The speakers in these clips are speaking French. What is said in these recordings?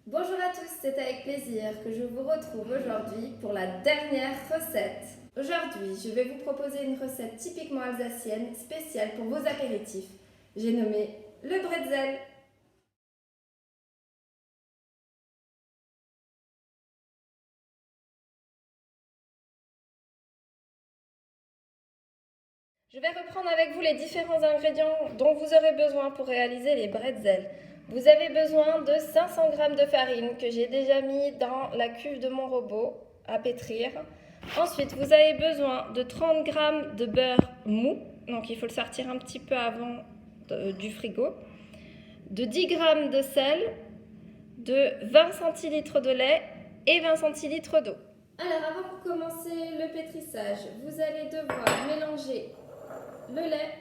Bonjour à tous, c'est avec plaisir que je vous retrouve aujourd'hui pour la dernière recette. Aujourd'hui, je vais vous proposer une recette typiquement alsacienne, spéciale pour vos apéritifs. J'ai nommé le bretzel. Je vais reprendre avec vous les différents ingrédients dont vous aurez besoin pour réaliser les bretzels. Vous avez besoin de 500 g de farine que j'ai déjà mis dans la cuve de mon robot à pétrir. Ensuite, vous avez besoin de 30 g de beurre mou, donc il faut le sortir un petit peu avant du frigo, de 10 g de sel, de 20 centilitres de lait et 20 centilitres d'eau. Alors avant de commencer le pétrissage, vous allez devoir mélanger le lait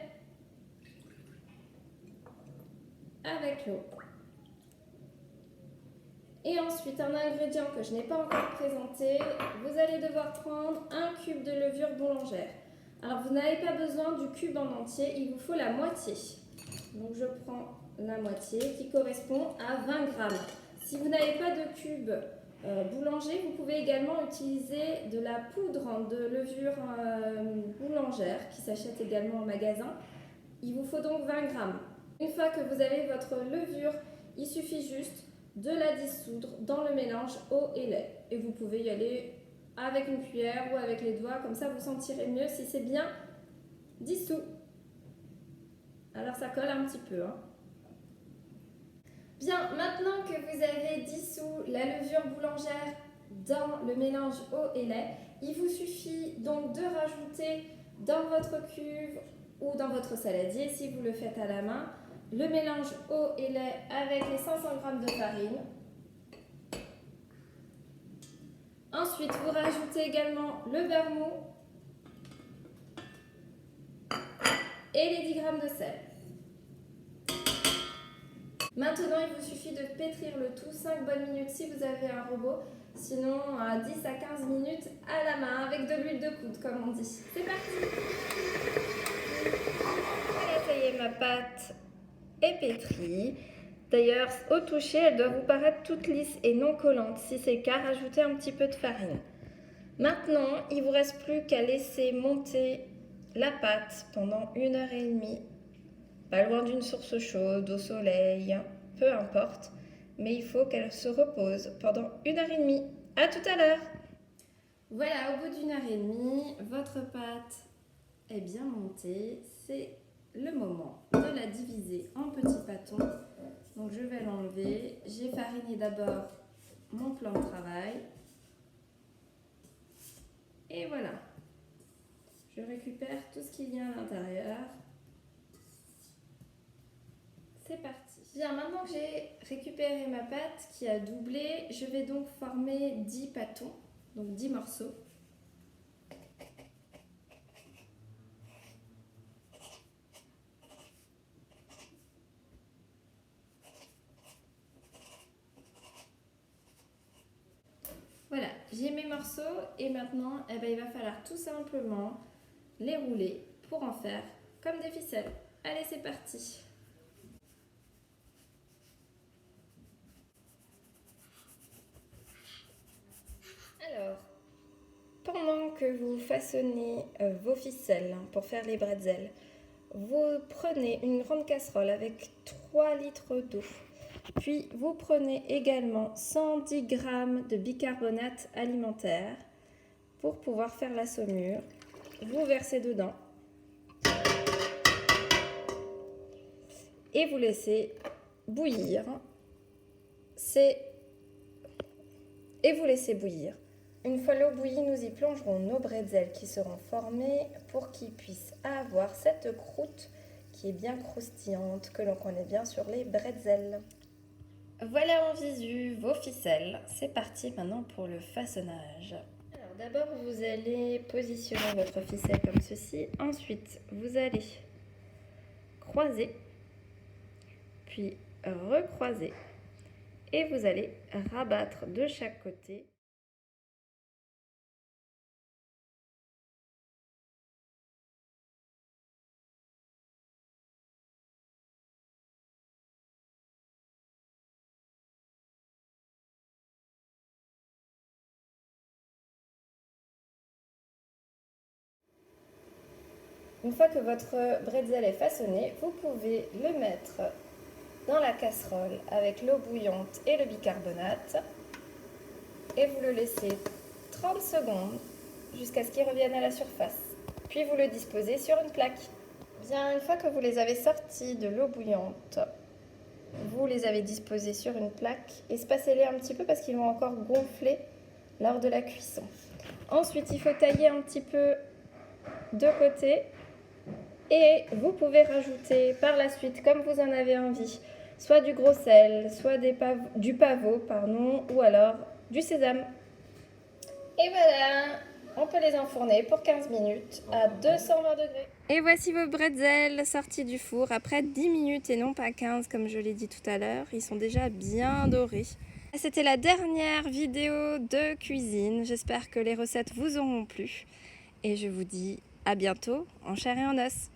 avec l'eau. Et ensuite, un ingrédient que je n'ai pas encore présenté, vous allez devoir prendre un cube de levure boulangère. Alors, vous n'avez pas besoin du cube en entier, il vous faut la moitié. Donc, je prends la moitié qui correspond à 20 grammes. Si vous n'avez pas de cube boulanger, vous pouvez également utiliser de la poudre de levure boulangère qui s'achète également en magasin. Il vous faut donc 20 grammes. Une fois que vous avez votre levure, il suffit juste de la dissoudre dans le mélange eau et lait. Et vous pouvez y aller avec une cuillère ou avec les doigts, comme ça vous sentirez mieux si c'est bien dissous. Alors ça colle un petit peu. Bien, maintenant que vous avez dissous la levure boulangère dans le mélange eau et lait, il vous suffit donc de rajouter dans votre cuve ou dans votre saladier, si vous le faites à la main, le mélange eau et lait avec les 500 g de farine. Ensuite, vous rajoutez également le beurre mou et les 10 g de sel. Maintenant, il vous suffit de pétrir le tout 5 bonnes minutes si vous avez un robot, sinon à 10 à 15 minutes à la main avec de l'huile de coude comme on dit. C'est parti! Voilà, ça y est, ma pâte est pétrie. D'ailleurs, au toucher, elle doit vous paraître toute lisse et non collante. Si c'est le cas, rajoutez un petit peu de farine. Maintenant, il ne vous reste plus qu'à laisser monter la pâte pendant 1 h 30, pas loin d'une source chaude, au soleil, peu importe, mais il faut qu'elle se repose pendant 1 h 30. À tout à l'heure! Voilà, au bout d'1 h 30, votre pâte est bien montée. C'est le moment de la diviser en petits pâtons. Donc je vais l'enlever. J'ai fariné d'abord mon plan de travail. Et voilà. Je récupère tout ce qu'il y a à l'intérieur. C'est parti. Bien, maintenant que j'ai récupéré ma pâte qui a doublé, je vais donc former 10 pâtons, donc 10 morceaux. Voilà, j'ai mes morceaux et maintenant, il va falloir tout simplement les rouler pour en faire comme des ficelles. Allez, c'est parti! Alors, pendant que vous façonnez vos ficelles pour faire les bretzels, vous prenez une grande casserole avec 3 litres d'eau. Puis vous prenez également 110 g de bicarbonate alimentaire pour pouvoir faire la saumure. Vous versez dedans et vous laissez bouillir. Et vous laissez bouillir. Une fois l'eau bouillie, nous y plongerons nos bretzels qui seront formés pour qu'ils puissent avoir cette croûte qui est bien croustillante que l'on connaît bien sur les bretzels. Voilà en visu vos ficelles. C'est parti maintenant pour le façonnage. Alors d'abord, vous allez positionner votre ficelle comme ceci. Ensuite, vous allez croiser, puis recroiser. Et vous allez rabattre de chaque côté. Une fois que votre bretzel est façonné, vous pouvez le mettre dans la casserole avec l'eau bouillante et le bicarbonate et vous le laissez 30 secondes jusqu'à ce qu'il revienne à la surface. Puis vous le disposez sur une plaque. Bien, une fois que vous les avez sortis de l'eau bouillante, vous les avez disposés sur une plaque. Espacez-les un petit peu parce qu'ils vont encore gonfler lors de la cuisson. Ensuite, il faut tailler un petit peu de côté et vous pouvez rajouter par la suite, comme vous en avez envie, soit du gros sel, soit du pavot, ou alors du sésame. Et voilà, on peut les enfourner pour 15 minutes à 220 degrés. Et voici vos bretzels sortis du four après 10 minutes et non pas 15 comme je l'ai dit tout à l'heure. Ils sont déjà bien dorés. C'était la dernière vidéo de cuisine. J'espère que les recettes vous auront plu. Et je vous dis à bientôt en chair et en os.